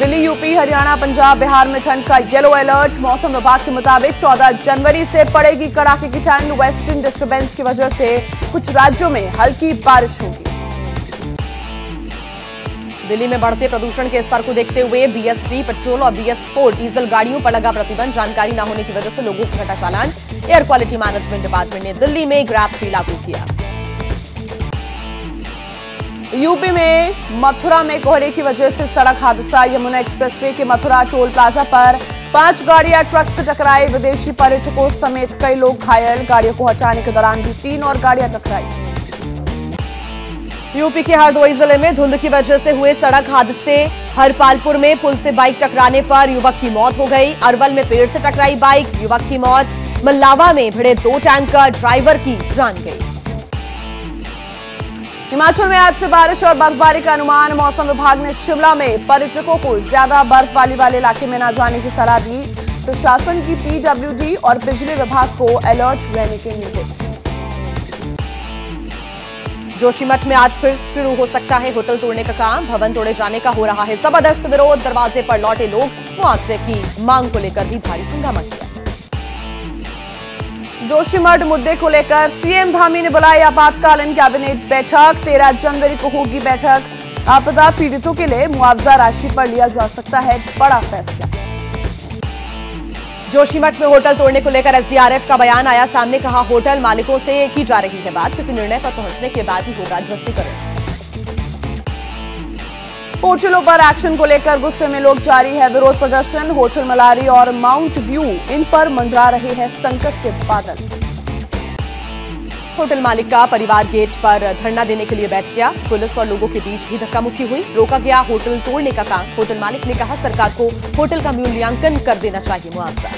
Delhi, UP, Haryana, Punjab, Bihar में ठंड का येलो अलर्ट। मौसम विभाग के मुताबिक 14 जनवरी से पड़ेगी कड़ाके की ठंड। वेस्टर्न डिस्टर्बेंस की वजह से कुछ राज्यों में हल्की बारिश होगी। दिल्ली में बढ़ते प्रदूषण के स्तर को देखते हुए BS3 पेट्रोल और BS4 डीजल गाड़ियों पर लगा प्रतिबंध। जानकारी न होने की वजह से लोगों को घटा चालान। एयर क्वालिटी मैनेजमेंट डिपार्टमेंट ने दिल्ली में ग्रैब फी लागू किया। यूपी में मथुरा में कोहरे की वजह से सड़क हादसा। यमुना एक्सप्रेसवे के मथुरा टोल प्लाजा पर 5 गाड़ियां ट्रक से टकराई। विदेशी पर्यटकों समेत कई लोग घायल। गाड़ियों को हटाने के दौरान भी 3 और गाड़ियां टकराई। यूपी के हरदोई जिले में धुंध की वजह से हुए सड़क हादसे। हरपालपुर में पुल से बाइक टकराने पर युवक की मौत हो गई। अरवल में पेड़ से टकराई बाइक, युवक की मौत। मल्लावा में भिड़े 2 टैंकर, ड्राइवर की जान गई। हिमाचल में आज से बारिश और बर्फबारी का अनुमान। मौसम विभाग ने शिमला में पर्यटकों को ज्यादा बर्फबारी वाले इलाके में न जाने की सलाह दी। प्रशासन की PWD और बिजली विभाग को अलर्ट रहने के निर्देश। जोशीमठ में आज फिर शुरू हो सकता है होटल तोड़ने का काम। भवन तोड़े जाने का हो रहा है जबरदस्त विरोध। दरवाजे पर लौटे लोग मुआवजे की मांग को लेकर भी भारी हंगामा किया। जोशीमठ मुद्दे को लेकर CM धामी ने बुलाई आपातकालीन कैबिनेट बैठक। 13 जनवरी को होगी बैठक। आपदा पीड़ितों के लिए मुआवजा राशि पर लिया जा सकता है बड़ा फैसला। जोशीमठ में होटल तोड़ने को लेकर SDRF का बयान आया सामने। कहा, होटल मालिकों से की जा रही है बात, किसी निर्णय पर पहुंचने के बाद ही होगा ध्वस्तीकरण। होटलों पर एक्शन को लेकर गुस्से में लोग जारी है विरोध प्रदर्शन। होटल मलारी और माउंट व्यू, इन पर मंडरा रहे हैं संकट के बादल। होटल मालिक का परिवार गेट पर धरना देने के लिए बैठ गया। पुलिस और लोगों के बीच भी धक्का मुक्की हुई। रोका गया होटल तोड़ने का काम। होटल मालिक ने कहा, सरकार को होटल का मूल्यांकन कर देना चाहिए मुआवजा।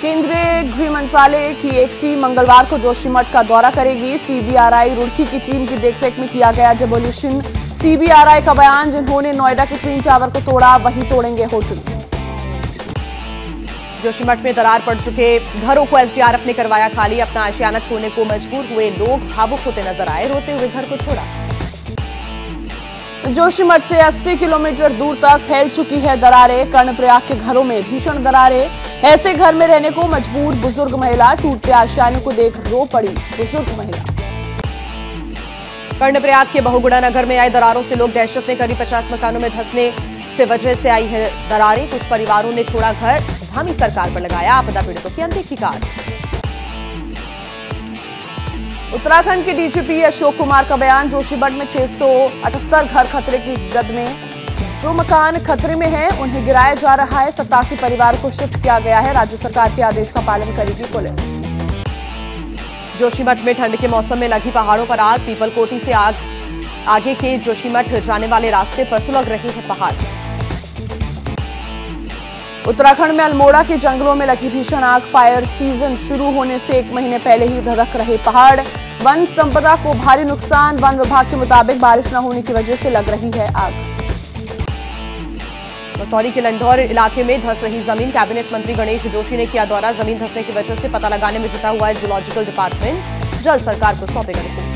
केंद्रीय गृह मंत्रालय की एक टीम मंगलवार को जोशीमठ का दौरा करेगी। CBRI रुड़की की टीम की देखरेख में किया गया डेमोलिशन। CBRI का बयान, जिन्होंने नोएडा के ट्विन टावर को तोड़ा वही तोड़ेंगे होटल। जोशीमठ में दरार पड़ चुके घरों को SDRF ने करवाया खाली। अपना आशियाना छोड़ने को मजबूर हुए लोग भावुक होते नजर आए। रोते हुए घर को छोड़ा। जोशीमठ से 80 किलोमीटर दूर तक फैल चुकी है दरारें। कर्णप्रयाग के घरों में भीषण दरारें। ऐसे घर में रहने को मजबूर बुजुर्ग महिला। टूटते आशियाने को देख रो पड़ी बुजुर्ग महिला। कर्णप्रयाग के बहुगुणा नगर में आए दरारों से लोग दहशत में। करीब 50 मकानों में धंसने से वजह से आई है दरारें। कुछ परिवारों ने छोड़ा घर। धामी सरकार पर लगाया आपदा पीड़ितों की अनदेखी का आरोप। उत्तराखंड के DGP अशोक कुमार का बयान। जोशीमठ में 678 घर खतरे की जद में। जो मकान खतरे में हैं, उन्हें गिराया जा रहा है। 87 परिवार को शिफ्ट किया गया है। राज्य सरकार के आदेश का पालन करेगी पुलिस। जोशीमठ में ठंड के मौसम में लगी पहाड़ों पर आग। पीपलकोटी से आगे के जोशीमठ जाने वाले रास्ते पर सुलग रहे हैं पहाड़। उत्तराखंड में अल्मोड़ा के जंगलों में लगी भीषण आग। फायर सीजन शुरू होने से 1 महीने पहले ही धधक रहे पहाड़। वन संपदा को भारी नुकसान। वन विभाग के मुताबिक बारिश न होने की वजह से लग रही है आग। मसौरी के लंढौर इलाके में धंस रही जमीन। कैबिनेट मंत्री गणेश जोशी ने किया दौरा। जमीन धंसने की वजह से पता लगाने में जुटा हुआ है जूलॉजिकल डिपार्टमेंट। जल्द सरकार को सौंपेगा रिपोर्ट।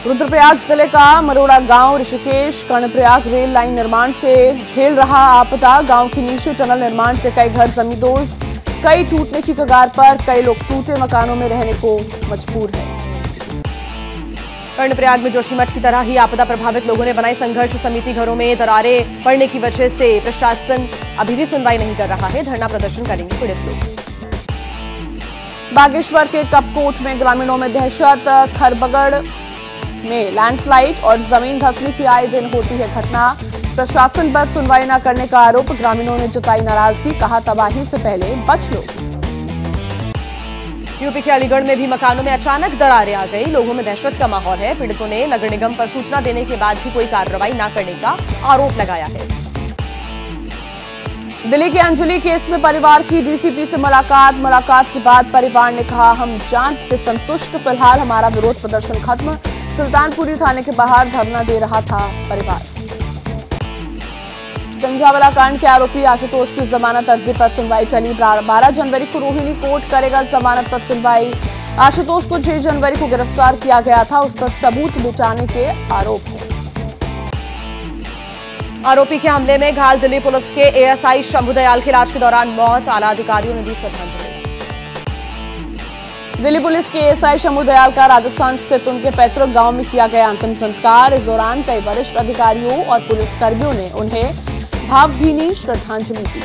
रुद्रप्रयाग जिले का मरोड़ा गांव ऋषिकेश कर्णप्रयाग रेल लाइन निर्माण से झेल रहा आपदा। गांव के नीचे टनल निर्माण से कई घर जमींदोज। कई टूटने की कगार पर। कई लोग टूटे मकानों में रहने को मजबूर है। कर्णप्रयाग में जोशीमठ की तरह ही आपदा प्रभावित लोगों ने बनाई संघर्ष समिति। घरों में दरारें पड़ने की वजह से प्रशासन अभी भी सुनवाई नहीं कर रहा है। धरना प्रदर्शन करेंगे पीड़ित लोग। बागेश्वर के कपकोट में ग्रामीणों में दहशत। खरबगड़ में लैंडस्लाइड और जमीन धंसने की आए दिन होती है घटना। प्रशासन पर सुनवाई न करने का आरोप। ग्रामीणों ने जताई नाराजगी। कहा, तबाही से पहले बच लो। यूपी के अलीगढ़ में भी मकानों में अचानक दरारें आ गई। लोगों में दहशत का माहौल है। पीड़ितों ने नगर निगम पर सूचना देने के बाद भी कोई कार्रवाई न करने का आरोप लगाया है। दिल्ली के अंजलि केस में परिवार की DCP से मुलाकात के बाद परिवार ने कहा, हम जांच से संतुष्ट। फिलहाल हमारा विरोध प्रदर्शन खत्म। सुल्तानपुरी थाने के बाहर धरना दे रहा था परिवार। गंजावला कांड के आरोपी आशुतोष की जमानत अर्जी पर सुनवाई चली। 12 जनवरी को रोहिणी कोर्ट करेगा जमानत पर सुनवाई। आशुतोष को 6 जनवरी को गिरफ्तार किया गया था। उस पर सबूत मिटाने के आरोप है। आरोपी के हमले में घायल दिल्ली पुलिस के एएसआई शंभू दयाल की इलाज के दौरान मौत, आला अधिकारियों ने दी श्रद्धांजलि। दिल्ली पुलिस के एएसआई शंभू दयाल का राजस्थान स्थित उनके पैतृक गांव में किया गया अंतिम संस्कार। इस दौरान कई वरिष्ठ अधिकारियों और पुलिसकर्मियों ने उन्हें भावभीनी श्रद्धांजलि दी।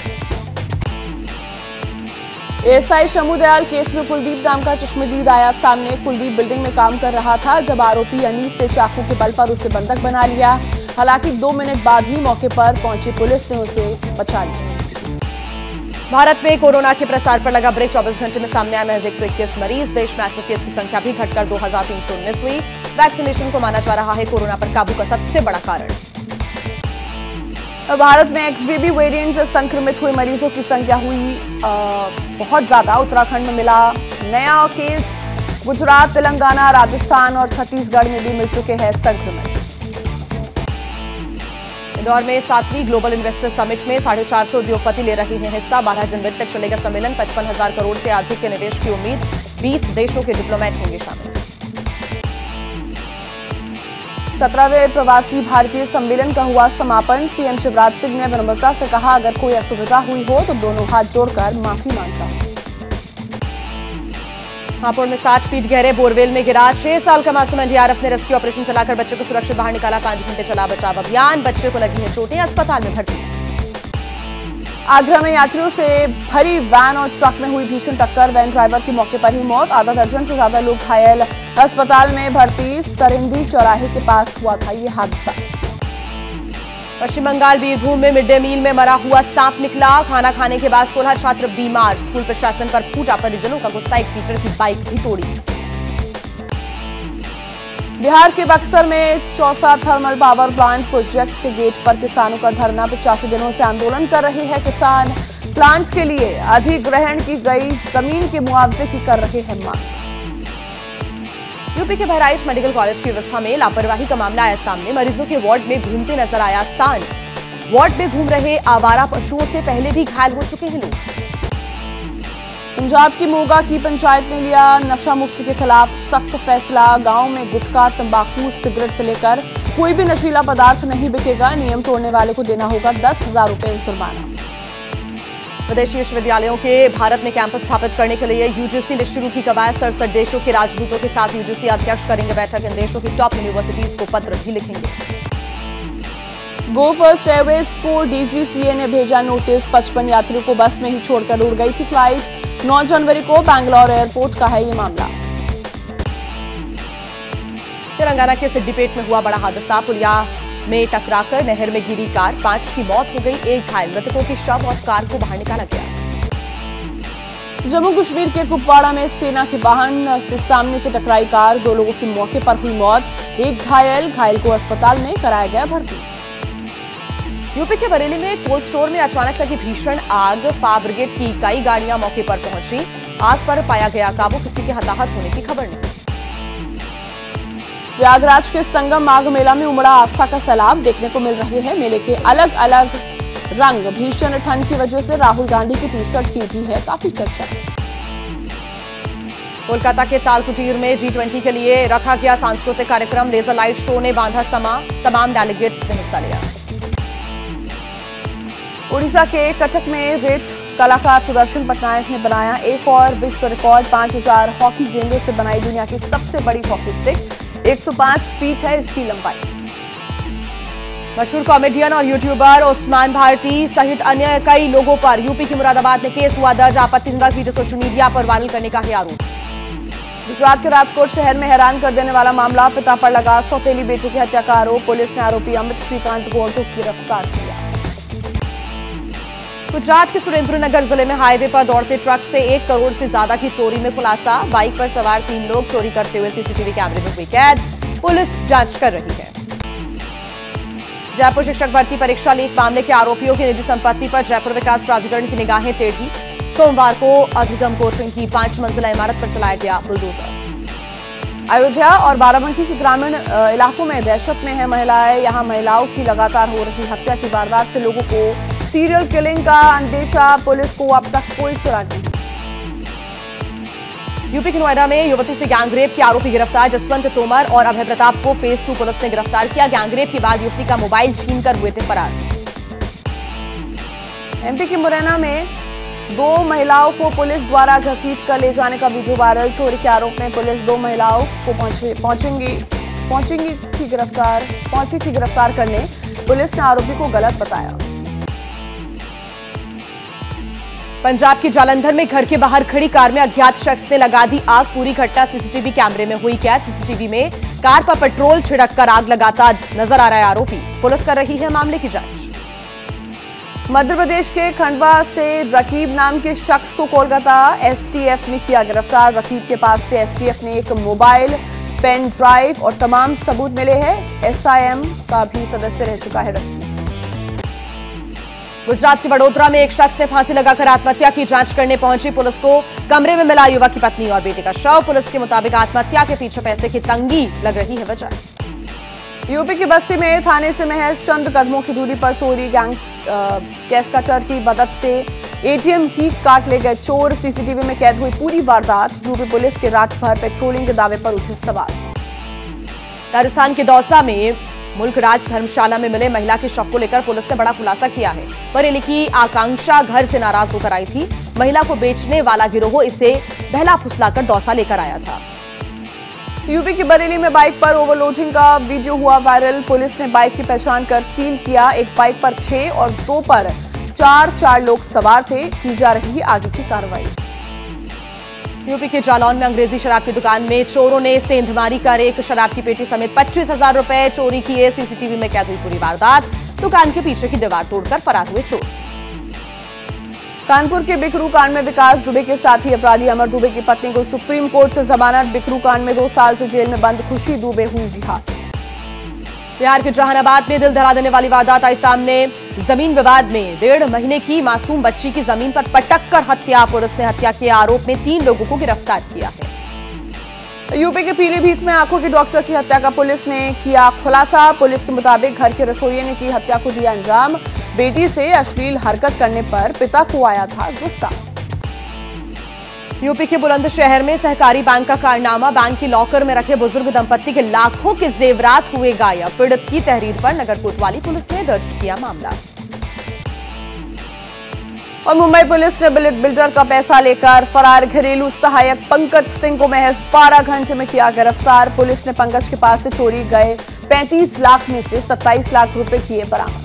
एएसआई शंभू दयाल केस में कुलदीप नाम का चश्मदीद आया सामने। कुलदीप बिल्डिंग में काम कर रहा था जब आरोपी अनीस ने चाकू के बल पर उसे बंधक बना लिया। हालांकि 2 मिनट बाद ही मौके पर पहुंची पुलिस ने उसे बचा लिया। भारत में कोरोना के प्रसार पर लगा ब्रेक, 24 घंटे में सामने आए महज 121 मरीज। देश में एक्टिव केस की संख्या भी घटकर 2319 हुई। वैक्सीनेशन को माना जा रहा है कोरोना पर काबू का सबसे बड़ा कारण। भारत में XBB वेरिएंट से संक्रमित हुए मरीजों की संख्या हुई बहुत ज्यादा। उत्तराखंड में मिला नया केस। गुजरात, तेलंगाना, राजस्थान और छत्तीसगढ़ में भी मिल चुके हैं संक्रमित। इंदौर में 7वीं ग्लोबल इन्वेस्टर समिट में 450 उद्योगपति ले रहे हैं हिस्सा। 12 जनवरी तक चलेगा सम्मेलन। 55,000 करोड़ से अधिक के निवेश की उम्मीद। 20 देशों के डिप्लोमेट होंगे शामिल। 17वें प्रवासी भारतीय सम्मेलन का हुआ समापन। सीएम शिवराज सिंह ने विनम्रता से कहा, अगर कोई असुविधा हुई हो तो दोनों हाथ जोड़कर माफी मांगता हूं। हापुड़ में 60 फीट गहरे बोरवेल में गिरा 6 साल का मासूम। एनडीआरएफ ने रेस्क्यू ऑपरेशन चलाकर बच्चे को सुरक्षित बाहर निकाला। 5 घंटे चला बचाव अभियान। बच्चे को लगी है चोटें, अस्पताल में भर्ती। आगरा में यात्रियों से भरी वैन और ट्रक में हुई भीषण टक्कर। वैन ड्राइवर की मौके पर ही मौत। आधा दर्जन से ज्यादा लोग घायल, अस्पताल में भर्ती। सरिंदी चौराहे के पास हुआ था ये हादसा। पश्चिम बंगाल बीरभूम में मिड डे मील में मरा हुआ सांप निकला। खाना खाने के बाद 16 छात्र बीमार। स्कूल प्रशासन पर फूटा। परिजनों का गुस्सा। एक टीचर की बाइक भी तोड़ी। बिहार के बक्सर में Chausa thermal power plant project के गेट पर किसानों का धरना। 85 दिनों से आंदोलन कर रहे हैं किसान। प्लांट्स के लिए अधिग्रहण की गई जमीन के मुआवजे की कर रहे हैं मांग। यूपी के बहराइच मेडिकल कॉलेज की व्यवस्था में लापरवाही का मामला आया सामने। मरीजों के वार्ड में घूमते नजर आया सांड। वार्ड में घूम रहे आवारा पशुओं से पहले भी घायल हो चुके हैं लोग। पंजाब की मोगा की पंचायत ने लिया नशा मुक्ति के खिलाफ सख्त फैसला। गांव में गुटखा, तंबाकू, सिगरेट से लेकर कोई भी नशीला पदार्थ नहीं बिकेगा। नियम तोड़ने वाले को देना होगा 10,000 रुपए जुर्माना। विदेशी विश्वविद्यालयों के भारत में कैंपस स्थापित करने के लिए यूजीसी ने शुरू की कवायद। 67 देशों के राजदूतों के साथ यूजीसी अध्यक्ष करेंगे बैठक। इन देशों की टॉप यूनिवर्सिटीज को पत्र भी लिखेंगे। गो फर्स्ट एयरवेज को डीजीसीए ने भेजा नोटिस। 55 यात्रियों को बस में ही छोड़कर उड़ गई थी फ्लाइट। 9 जनवरी को बैंगलोर एयरपोर्ट का है ये मामला। तेलंगाना के सिद्दीपेट में हुआ बड़ा हादसा। पुलिया में टकराकर नहर में गिरी कार। 5 की मौत हो गई, 1 घायल। मृतकों की शव और कार को बाहर निकाला गया। जम्मू कश्मीर के कुपवाड़ा में सेना के वाहन से सामने से टकराई कार। 2 लोगों की मौके पर हुई मौत, 1 घायल। घायल को अस्पताल में कराया गया भर्ती। यूपी के बरेली में कोल्ड स्टोर में अचानक लगी भीषण आग। फायर ब्रिगेड की कई गाड़ियां मौके पर पहुंची। आग पर पाया गया काबू। किसी के हताहत होने की खबर नहीं। प्रयागराज के संगम माघ मेला में उमड़ा आस्था का सैलाब। देखने को मिल रहे हैं मेले के अलग अलग रंग। भीषण ठंड की वजह से राहुल गांधी की टी-शर्ट की भी है काफी चर्चा। कोलकाता के ताल कुटीर में G20 के लिए रखा गया सांस्कृतिक कार्यक्रम। लेजर लाइट शो ने बांधा समा। तमाम डेलीगेट्स ने हिस्सा लिया। उड़ीसा के कटक में रेत कलाकार सुदर्शन पटनायक ने बनाया एक और विश्व रिकॉर्ड। 5000 हॉकी गेंदों से बनाई दुनिया की सबसे बड़ी हॉकी स्टिक। 105 फीट है इसकी लंबाई। मशहूर कॉमेडियन और यूट्यूबर उस्मान भारती सहित अन्य कई लोगों पर यूपी के मुरादाबाद में केस हुआ दर्ज। आपत्तिजनक वीडियो सोशल मीडिया पर वायरल करने का है आरोप। गुजरात के राजकोट शहर में हैरान कर देने वाला मामला। पिता पर लगा सौतेली बेटी की हत्या का आरोप। पुलिस ने आरोपी अमित श्रीकांत गौड़ को गिरफ्तार किया। गुजरात के सुरेंद्रनगर जिले में हाईवे पर दौड़ते ट्रक से 1 करोड़ से ज्यादा की चोरी में खुलासा। बाइक पर सवार 3 लोग चोरी करते हुए सीसीटीवी कैमरे में हुई कैद। पुलिस जांच कर रही है। जयपुर शिक्षक भर्ती परीक्षा लीक मामले के आरोपियों की निजी संपत्ति पर जयपुर विकास प्राधिकरण की निगाहें टेढ़ी। सोमवार को अधिगम कोचिंग की 5 मंजिला इमारत पर चलाया गया बुलडोजर। अयोध्या और बाराबंकी के ग्रामीण इलाकों में दहशत में है महिलाएं। यहां महिलाओं की लगातार हो रही हत्या की वारदात से लोगों को सीरियल किलिंग का अंदेशा। पुलिस को अब तक कोई सुराग नहीं। यूपी के नोएडा में युवती से गैंगरेप के आरोपी गिरफ्तार। जसवंत तोमर और अभय प्रताप को फेज 2 पुलिस ने गिरफ्तार किया। गैंगरेप के बाद युवती का मोबाइल छीनकर हुए थे फरार। एमपी के मुरैना में 2 महिलाओं को पुलिस द्वारा घसीट कर ले जाने का वीडियो वायरल। चोरी के आरोप में पुलिस 2 महिलाओं को पहुंची थी गिरफ्तार करने। पुलिस ने आरोपी को गलत बताया। पंजाब की जालंधर में घर के बाहर खड़ी कार में अज्ञात शख्स ने लगा दी आग। पूरी घटना सीसीटीवी कैमरे में हुई कैद। सीसीटीवी में कार पर पेट्रोल छिड़ककर आग लगाता नजर आ रहा है आरोपी। पुलिस कर रही है मामले की जांच। मध्य प्रदेश के खंडवा से रकीब नाम के शख्स को कोलकाता एसटीएफ ने किया गिरफ्तार। रकीब के पास से एसटीएफ ने एक मोबाइल, पेन ड्राइव और तमाम सबूत मिले हैं। एसआईएम का भी सदस्य रह चुका है रकीब। गुजरात के वडोदरा में एक शख्स ने फांसी लगाकर आत्महत्या की। जांच करने पहुंची पुलिस को कमरे में मिला युवक की पत्नी और बेटे का शव। पुलिस के मुताबिक आत्महत्या के पीछे पैसे की तंगी लग रही है वजह। यूपी की बस्ती में थाने से महज चंद कदमों की दूरी पर चोरी। कैश कटर की मदद से एटीएम ही काट ले गए चोर। सीसीटीवी में कैद हुई पूरी वारदात। यूपी पुलिस के रात भर पेट्रोलिंग के दावे पर उठे सवाल। राजस्थान के दौसा में मुल्क राज धर्मशाला में मिले महिला के शव को लेकर पुलिस ने बड़ा खुलासा किया है। बरेली की आकांक्षा घर से नाराज होकर आई थी। महिला को बेचने वाला गिरोह इसे बहला फुसलाकर दौसा लेकर आया था। यूपी की बरेली में बाइक पर ओवरलोडिंग का वीडियो हुआ वायरल। पुलिस ने बाइक की पहचान कर सील किया। एक बाइक पर 6 और 2 पर 4 लोग सवार थे। की जा रही आगे की कार्रवाई। यूपी के जालौन में अंग्रेजी शराब की दुकान में चोरों ने सेंधमारी कर एक शराब की पेटी समेत 25,000 रुपए चोरी किए। सीसीटीवी में कैद हुई पूरी वारदात। दुकान के पीछे की दीवार तोड़कर फरार हुए चोर। कानपुर के बिकरू कांड में विकास दुबे के साथी अपराधी अमर दुबे की पत्नी को सुप्रीम कोर्ट से जमानत। बिकरू कांड में 2 साल से जेल में बंद खुशी दुबे हुई रिहा। बिहार के जहानाबाद में दिल दहला देने वाली वारदात आई सामने। जमीन विवाद में 1.5 महीने की मासूम बच्ची की जमीन पर पटक कर हत्या। पुलिस ने हत्या के आरोप में 3 लोगों को गिरफ्तार किया है। यूपी के पीलीभीत में आंखों की डॉक्टर की हत्या का पुलिस ने किया खुलासा। पुलिस के मुताबिक घर के रसोइये ने की हत्या को दिया अंजाम। बेटी से अश्लील हरकत करने पर पिता को आया था गुस्सा। यूपी के बुलंदशहर में सहकारी बैंक का कारनामा। बैंक के लॉकर में रखे बुजुर्ग दंपत्ति के लाखों के जेवरात हुए गायब। पीड़ित की तहरीर पर नगर कोतवाली पुलिस ने दर्ज किया मामला। और मुंबई पुलिस ने बुलेट बिल्डर का पैसा लेकर फरार घरेलू सहायक पंकज सिंह को महज 12 घंटे में किया गिरफ्तार। पुलिस ने पंकज के पास से चोरी गए 35 लाख में से 27 लाख रुपए किए बरामद।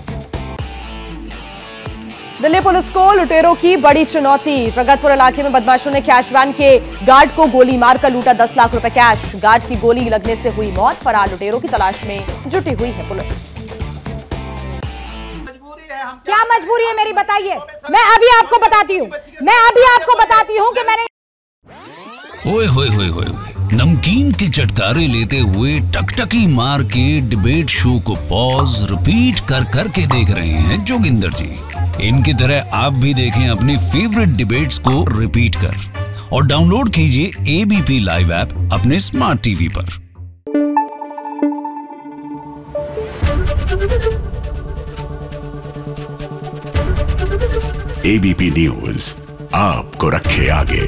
दिल्ली पुलिस को लुटेरों की बड़ी चुनौती। जगतपुर इलाके में बदमाशों ने कैश वैन के गार्ड को गोली मारकर लूटा 10 लाख रुपए कैश। गार्ड की गोली लगने से हुई मौत। फरार लुटेरों की तलाश में जुटी हुई है पुलिस। क्या मजबूरी है मेरी बताइए। मैं अभी आपको बताती हूँ कि मैंने ओए होए होए होए नमकीन के चटकारे लेते हुए टकटकी मार के डिबेट शो को पॉज रिपीट कर करके देख रहे हैं जोगिंदर जी। इनकी तरह आप भी देखें अपनी फेवरेट डिबेट्स को रिपीट कर और डाउनलोड कीजिए एबीपी लाइव ऐप अपने स्मार्ट टीवी पर। एबीपी न्यूज आपको रखे आगे।